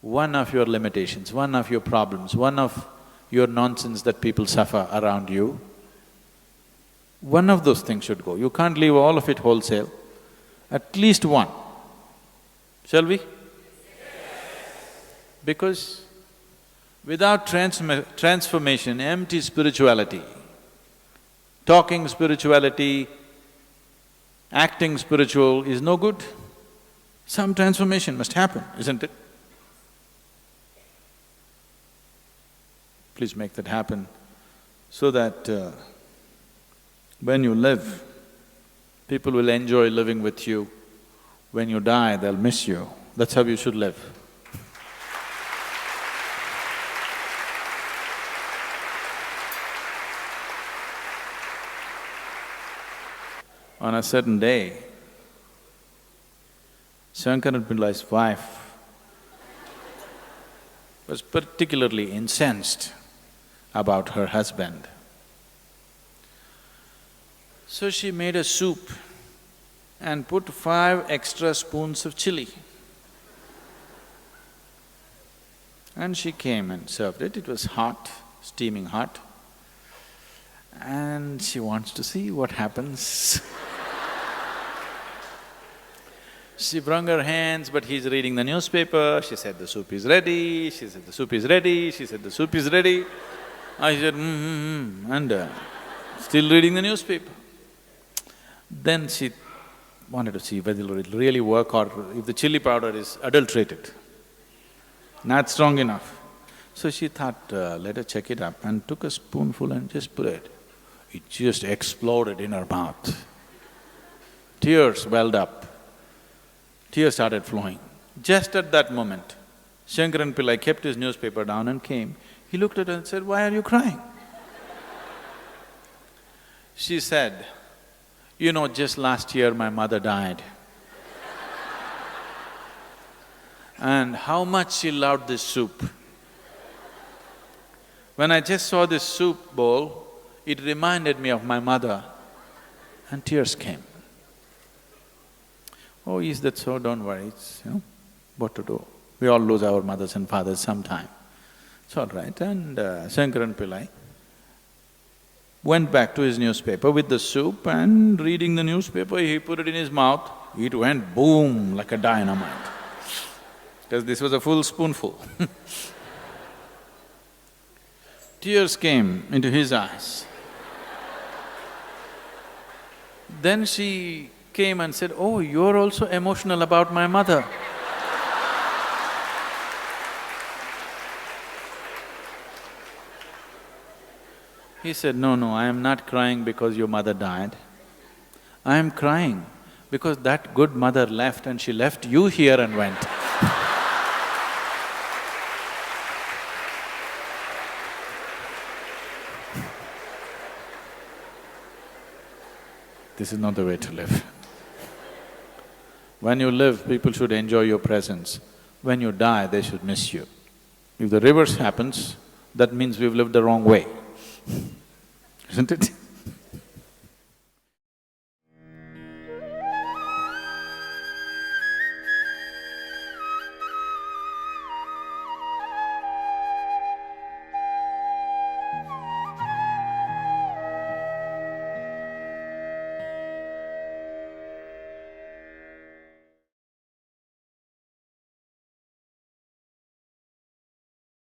one of your limitations, one of your problems, one of your nonsense that people suffer around you, one of those things should go. You can't leave all of it wholesale, at least one. Shall we? Because without transformation, empty spirituality, talking spirituality, acting spiritual is no good. Some transformation must happen, isn't it? Please make that happen so that when you live, people will enjoy living with you. When you die, they'll miss you. That's how you should live. On a certain day, Shankaran Pillai's wife was particularly incensed about her husband. So she made a soup and put 5 extra spoons of chili. And she came and served it. It was hot, steaming hot. And she wants to see what happens. She wrung her hands, but he's reading the newspaper. She said, "The soup is ready." She said, "The soup is ready." She said, "The soup is ready." I said, and still reading the newspaper. Then she wanted to see whether it'll really work or if the chili powder is adulterated, not strong enough. So she thought, let her check it up, and took a spoonful and just put it. It just exploded in her mouth. Tears welled up. Tears started flowing. Just at that moment, Shankaran Pillai kept his newspaper down and came. He looked at her and said, "Why are you crying?" She said, "You know, just last year my mother died. And how much she loved this soup. When I just saw this soup bowl, it reminded me of my mother," and tears came. "Oh, is that so? Don't worry, it's, what to do. We all lose our mothers and fathers sometime. It's all right." And Shankaran Pillai went back to his newspaper with the soup, and reading the newspaper, he put it in his mouth. It went boom like a dynamite, because this was a full spoonful. Tears came into his eyes. Then she came and said, "Oh, you're also emotional about my mother." He said, "No, no, I am not crying because your mother died. I am crying because that good mother left and she left you here and went." This is not the way to live. When you live, people should enjoy your presence. When you die, they should miss you. If the reverse happens, that means we've lived the wrong way, isn't it?